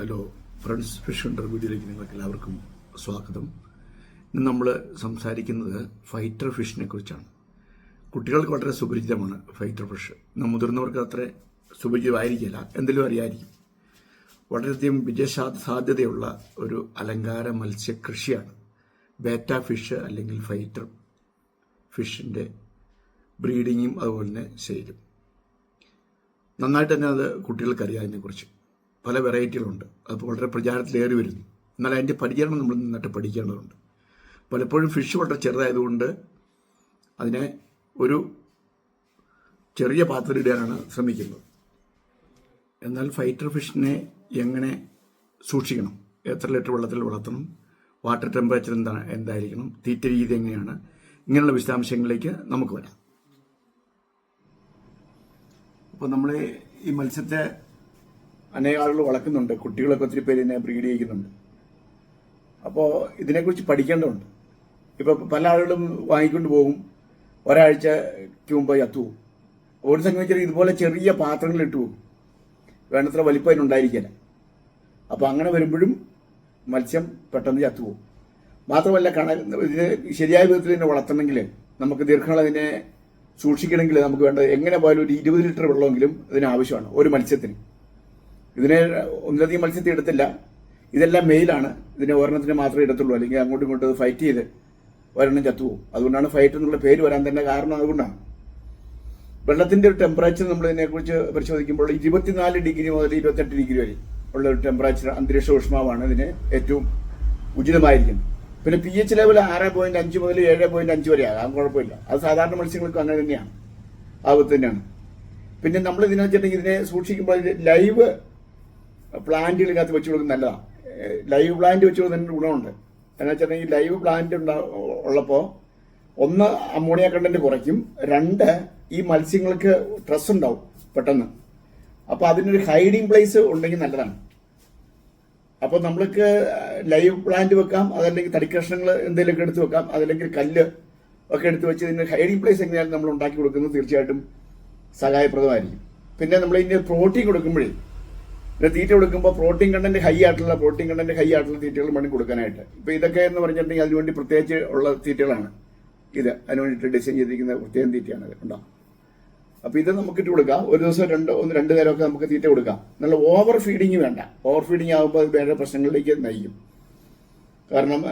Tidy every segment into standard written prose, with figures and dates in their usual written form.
Hello friends, fish Hunter വീഡിയോയിലേക്ക് നിങ്ങൾക്ക് എല്ലാവർക്കും സ്വാഗതം. ഇന്ന് നമ്മൾ സംസാരിക്കുന്നത് ഫൈറ്റർ ഫിഷിനെ കുറിച്ചാണ്. കുട്ടികൾക്ക് വളരെ സുപരിചിതമാണ് ഫൈറ്റർ ഫിഷ്. മുതിർന്നവർക്ക് അത്ര സുപരിചിതമായിരിക്കില്ല, എന്തെങ്കിലും അറിയായിരിക്കും. വളരെയധികം വിജയസാധ്യതയുള്ള ഒരു അലങ്കാര മത്സ്യകൃഷിയാണ് ബേറ്റ ഫിഷ് അല്ലെങ്കിൽ ഫൈറ്റർ ഫിഷിൻ്റെ ബ്രീഡിങ്ങും അതുപോലെ തന്നെ സെയിലും. നന്നായിട്ട് തന്നെ അത് കുട്ടികൾക്കറിയാം. അതിനെക്കുറിച്ച് പല വെറൈറ്റികളുണ്ട്. അത് വളരെ പ്രചാരത്തിലേറി വരുന്നു. എന്നാൽ അതിൻ്റെ പരിചരണം നമ്മൾ നന്നായിട്ട് പഠിക്കേണ്ടതുണ്ട്. പലപ്പോഴും ഫിഷ് വളരെ ചെറുതായതുകൊണ്ട് അതിനെ ഒരു ചെറിയ പാത്രത്തിലിടാനാണ് ശ്രമിക്കുന്നത്. എന്നാൽ ഫൈറ്റർ ഫിഷിനെ എങ്ങനെ സൂക്ഷിക്കണം, എത്ര ലിറ്റർ വെള്ളത്തിൽ വളർത്തണം, വാട്ടർ ടെമ്പറേച്ചർ എന്തായിരിക്കണം, തീറ്റ രീതി എങ്ങനെയാണ്, ഇങ്ങനെയുള്ള വിശദാംശങ്ങളിലേക്ക് നമുക്ക് വരാം. അപ്പോൾ നമ്മൾ ഈ മത്സ്യത്തെ അനേക ആളുകൾ വളർത്തുന്നുണ്ട്. കുട്ടികളൊക്കെ ഒത്തിരി പേര് ഇതിനെ ബ്രീഡ് ചെയ്യിക്കുന്നുണ്ട്. അപ്പോൾ ഇതിനെക്കുറിച്ച് പഠിക്കേണ്ടതുണ്ട്. ഇപ്പോൾ പല ആളുകളും വാങ്ങിക്കൊണ്ട് പോകും, ഒരാഴ്ചയ്ക്ക് മുമ്പ് ചത്തുപോകും. ഒരു സംഗതി ഇതുപോലെ ചെറിയ പാത്രങ്ങളിലിട്ട് പോകും, വേണ്ടത്ര വലിപ്പം അതിനുണ്ടായിരിക്കില്ല. അപ്പോൾ അങ്ങനെ വരുമ്പോഴും മത്സ്യം പെട്ടെന്ന് ചത്തുപോകും. മാത്രമല്ല, ഇതിന് ശരിയായ വിധത്തിൽ ഇതിനെ വളർത്തണമെങ്കിൽ, നമുക്ക് ദീർഘകാലം അതിനെ സൂക്ഷിക്കണമെങ്കിൽ നമുക്ക് വേണ്ടത് എങ്ങനെ പോയാലും ഒരു 20 ലിറ്റർ വെള്ളമെങ്കിലും ഇതിന് ആവശ്യമാണ് ഒരു മത്സ്യത്തിന്. ഇതിനെ ഒന്നിലധികം മത്സ്യത്തെ എടുത്തില്ല. ഇതെല്ലാം മെയിലാണ്. ഇതിനെ ഒരെണ്ണത്തിന് മാത്രമേ എടുത്തുള്ളൂ, അല്ലെങ്കിൽ അങ്ങോട്ടും ഇങ്ങോട്ടും ഫൈറ്റ് ചെയ്ത് ഒരെണ്ണം ചത്തുപോകും. അതുകൊണ്ടാണ് ഫൈറ്റ് എന്നുള്ള പേര് വരാൻ തന്നെ കാരണം അതുകൊണ്ടാണ്. വെള്ളത്തിന്റെ ഒരു ടെമ്പറേച്ചർ നമ്മൾ ഇതിനെക്കുറിച്ച് പരിശോധിക്കുമ്പോൾ 24 ഡിഗ്രി മുതൽ 28 ഡിഗ്രി വരെ ഉള്ള ഒരു ടെമ്പറേച്ചർ, അന്തരീക്ഷ ഊഷ്മാവാണ് ഇതിന് ഏറ്റവും ഉചിതമായിരിക്കുന്നത്. പിന്നെ pH ലെവൽ 6.5 മുതൽ 7.5 വരെ ആകാം, കുഴപ്പമില്ല. അത് സാധാരണ മത്സ്യങ്ങൾക്കും അങ്ങനെ തന്നെയാണ്, ആപത്ത് തന്നെയാണ്. പിന്നെ നമ്മൾ ഇതിനെ വെച്ചിട്ടുണ്ടെങ്കിൽ ഇതിനെ സൂക്ഷിക്കുമ്പോൾ ലൈവ് പ്ലാന്റുകളിനകത്ത് വെച്ച് കൊടുക്കുന്നത് നല്ലതാണ്. ലൈവ് പ്ലാന്റ് വെച്ച് കൊടുക്കുന്നതിന് ഗുണമുണ്ട്. എന്ന് വെച്ചിട്ടുണ്ടെങ്കിൽ ലൈവ് പ്ലാന്റ് ഉള്ളപ്പോൾ ഒന്ന്, അമോണിയ കണ്ടന്റ് കുറയ്ക്കും. 2, ഈ മത്സ്യങ്ങൾക്ക് സ്ട്രെസ് ഉണ്ടാവും പെട്ടെന്ന്. അപ്പോൾ അതിനൊരു ഹൈഡിങ് പ്ലേസ് ഉണ്ടെങ്കിൽ നല്ലതാണ്. അപ്പോൾ നമ്മൾക്ക് ലൈവ് പ്ലാന്റ് വെക്കാം, അതല്ലെങ്കിൽ തടിക്കഷ്ണങ്ങൾ എന്തെങ്കിലുമൊക്കെ എടുത്ത് വെക്കാം, അതല്ലെങ്കിൽ കല്ല് ഒക്കെ എടുത്ത് വെച്ച് ഇതിന് ഹൈഡിങ് പ്ലേസ് എങ്ങനെയാണ് നമ്മൾ ഉണ്ടാക്കി കൊടുക്കുന്നത് തീർച്ചയായിട്ടും സഹായപ്രദമായിരിക്കും. പിന്നെ നമ്മൾ ഇതിന് പ്രോട്ടീൻ കൊടുക്കുമ്പോഴേ, തീറ്റ കൊടുക്കുമ്പോൾ പ്രോട്ടീൻ കണ്ടന്റ് ഹൈ ആയിട്ടുള്ള തീറ്റകൾ വേണ്ടി കൊടുക്കാനായിട്ട്. ഇപ്പോൾ ഇതൊക്കെ എന്ന് പറഞ്ഞിട്ടുണ്ടെങ്കിൽ അതിനുവേണ്ടി പ്രത്യേകിച്ച് ഉള്ള തീറ്റകളാണ് ഇത്. അതിന് വേണ്ടിയിട്ട് ഡിസൈൻ ചെയ്തിരിക്കുന്ന പ്രത്യേകം തീറ്റയാണ് ഇത്. ഉണ്ടോ? അപ്പോൾ ഇത് നമുക്ക് ഇട്ട് കൊടുക്കാം. ഒരു ദിവസം 2 നേരമൊക്കെ നമുക്ക് തീറ്റ കൊടുക്കാം. നല്ല ഓവർ ഫീഡിങ് വേണ്ട. ഓവർ ഫീഡിങ് ആകുമ്പോൾ അത് വേറെ പ്രശ്നങ്ങളിലേക്ക് നയിക്കും. കാരണം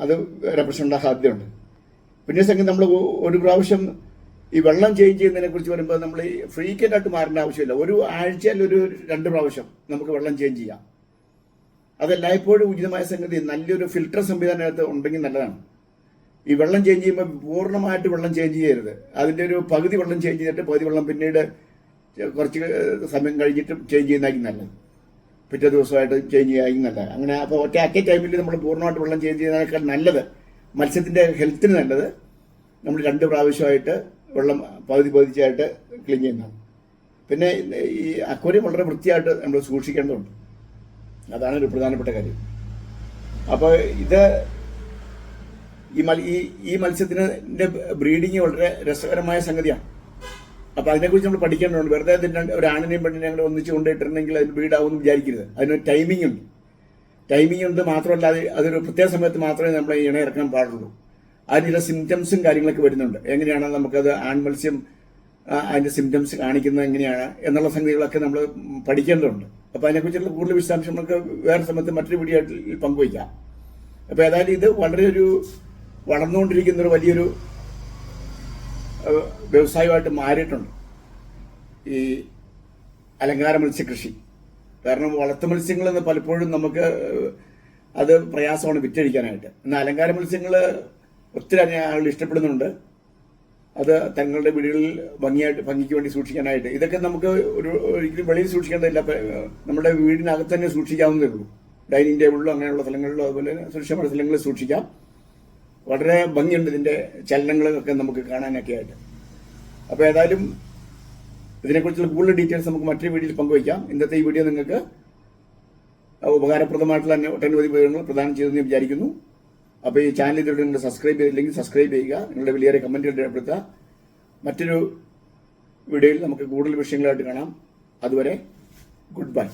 അത് വേറെ പ്രശ്നം ഉണ്ടാകാൻ സാധ്യതയുണ്ട്. പിന്നെ സംഗതി നമ്മൾ ഒരു പ്രാവശ്യം ഈ വെള്ളം ചേഞ്ച് ചെയ്യുന്നതിനെ കുറിച്ച് വരുമ്പോൾ നമ്മൾ ഈ ഫ്രീക്വൻ്റ് ആയിട്ട് മാറേണ്ട ആവശ്യമില്ല. ഒരു ആഴ്ചയിൽ ഒരു 2 പ്രാവശ്യം നമുക്ക് വെള്ളം ചേഞ്ച് ചെയ്യാം. അതെല്ലായ്പ്പോഴും ഉചിതമായ സംഗതി. നല്ലൊരു ഫിൽട്ടർ സംവിധാനത്ത് ഉണ്ടെങ്കിൽ നല്ലതാണ്. ഈ വെള്ളം ചേഞ്ച് ചെയ്യുമ്പോൾ പൂർണ്ണമായിട്ട് വെള്ളം ചേഞ്ച് ചെയ്യരുത്. അതിൻ്റെ ഒരു പകുതി വെള്ളം ചേഞ്ച് ചെയ്തിട്ട് പകുതി വെള്ളം പിന്നീട് കുറച്ച് സമയം കഴിഞ്ഞിട്ട് ചേഞ്ച് ചെയ്യുന്നതായിരിക്കും നല്ലത്. പിറ്റേ ദിവസമായിട്ട് ചേഞ്ച് ചെയ്യായിരിക്കും നല്ലത്. അങ്ങനെ അപ്പോൾ ഒറ്റ ടൈമിൽ നമ്മൾ പൂർണ്ണമായിട്ട് വെള്ളം ചേഞ്ച് ചെയ്യുന്നതിനേക്കാൾ നല്ലത്, മത്സ്യത്തിൻ്റെ ഹെൽത്തിന് നല്ലത്, നമ്മൾ 2 പ്രാവശ്യമായിട്ട് വെള്ളം പകുതിച്ചായിട്ട് ക്ലീൻ ചെയ്യുന്നതാണ്. പിന്നെ ഈ അക്വേറിയം വളരെ വൃത്തിയായിട്ട് നമ്മൾ സൂക്ഷിക്കേണ്ടതുണ്ട്. അതാണ് ഒരു പ്രധാനപ്പെട്ട കാര്യം. അപ്പോൾ ഇത് ഈ മത്സ്യത്തിന് ബ്രീഡിങ് വളരെ രസകരമായ സംഗതിയാണ്. അപ്പോൾ അതിനെക്കുറിച്ച് നമ്മൾ പഠിക്കേണ്ടതുണ്ട്. വെറുതെ ഒരു ആണിനെയും പെണ്ണിനെയും അങ്ങനെ ഒന്നിച്ച് കൊണ്ടിട്ടിരുന്നെങ്കിൽ അതിന് ബ്രീഡാവുമെന്ന് വിചാരിക്കരുത്. അതിനൊരു ടൈമിംഗ് ഉണ്ട്. മാത്രമല്ല അതൊരു പ്രത്യേക സമയത്ത് മാത്രമേ നമ്മൾ ഇണ ഇറക്കാൻ പാടുള്ളൂ. അതിന് ചില സിംറ്റംസും കാര്യങ്ങളൊക്കെ വരുന്നുണ്ട്. എങ്ങനെയാണ് നമുക്കത് ആൺമത്സ്യം അതിൻ്റെ സിംറ്റംസ് കാണിക്കുന്നത് എങ്ങനെയാണ് എന്നുള്ള സംഗതികളൊക്കെ നമ്മൾ പഠിക്കേണ്ടതുണ്ട്. അപ്പോൾ അതിനെക്കുറിച്ചുള്ള കൂടുതൽ വിശദാംശം നമുക്ക് വേറെ സമയത്ത് മറ്റൊരു വീഡിയോ ആയിട്ട് പങ്കുവയ്ക്കാം. അപ്പോൾ ഏതായാലും ഇത് വളരെ വളർന്നുകൊണ്ടിരിക്കുന്ന ഒരു വലിയൊരു വ്യവസായമായിട്ട് മാറിയിട്ടുണ്ട് ഈ അലങ്കാര മത്സ്യകൃഷി. കാരണം വളർത്തു മത്സ്യങ്ങളെന്ന് പലപ്പോഴും നമുക്ക് അത് പ്രയാസമാണ് വിറ്റഴിക്കാനായിട്ട്. എന്നാൽ അലങ്കാര മത്സ്യങ്ങൾ ഒത്തിരി ആളുകൾ ഇഷ്ടപ്പെടുന്നുണ്ട്. അത് തങ്ങളുടെ വീടുകളിൽ ഭംഗിക്ക് വേണ്ടി സൂക്ഷിക്കാനായിട്ട്. ഇതൊക്കെ നമുക്ക് ഒരിക്കലും വെളിയിൽ സൂക്ഷിക്കേണ്ടതില്ല. നമ്മുടെ വീടിനകത്ത് തന്നെ സൂക്ഷിക്കാവുന്നതേ ഉള്ളൂ. ഡൈനിങ് ടേബിളിലോ അങ്ങനെയുള്ള സ്ഥലങ്ങളിലോ അതുപോലെ സുരക്ഷിതമായ സ്ഥലങ്ങളിൽ സൂക്ഷിക്കാം. വളരെ ഭംഗിയുണ്ട് ഇതിൻ്റെ ചലനങ്ങളൊക്കെ നമുക്ക് കാണാനൊക്കെ ആയിട്ട്. അപ്പോൾ ഏതായാലും ഇതിനെക്കുറിച്ചുള്ള കൂടുതൽ ഡീറ്റെയിൽസ് നമുക്ക് മറ്റൊരു വീഡിയോയിൽ പങ്കുവയ്ക്കാം. ഇന്നത്തെ ഈ വീഡിയോ നിങ്ങൾക്ക് ഉപകാരപ്രദമായിട്ടുള്ള ഒട്ടനവധി വിവരങ്ങൾ പ്രദാനം ചെയ്തെന്ന് വിചാരിക്കുന്നു. അപ്പോൾ ഈ ചാനൽ ഇതിലൂടെ നിങ്ങൾ സബ്സ്ക്രൈബ് ചെയ്തില്ലെങ്കിൽ സബ്സ്ക്രൈബ് ചെയ്യുക. നിങ്ങളുടെ വലിയ കമൻറ്റുകൾ രേഖപ്പെടുത്തുക. മറ്റൊരു വീഡിയോയിൽ നമുക്ക് കൂടുതൽ വിഷയങ്ങളായിട്ട് കാണാം. അതുവരെ ഗുഡ് ബൈ.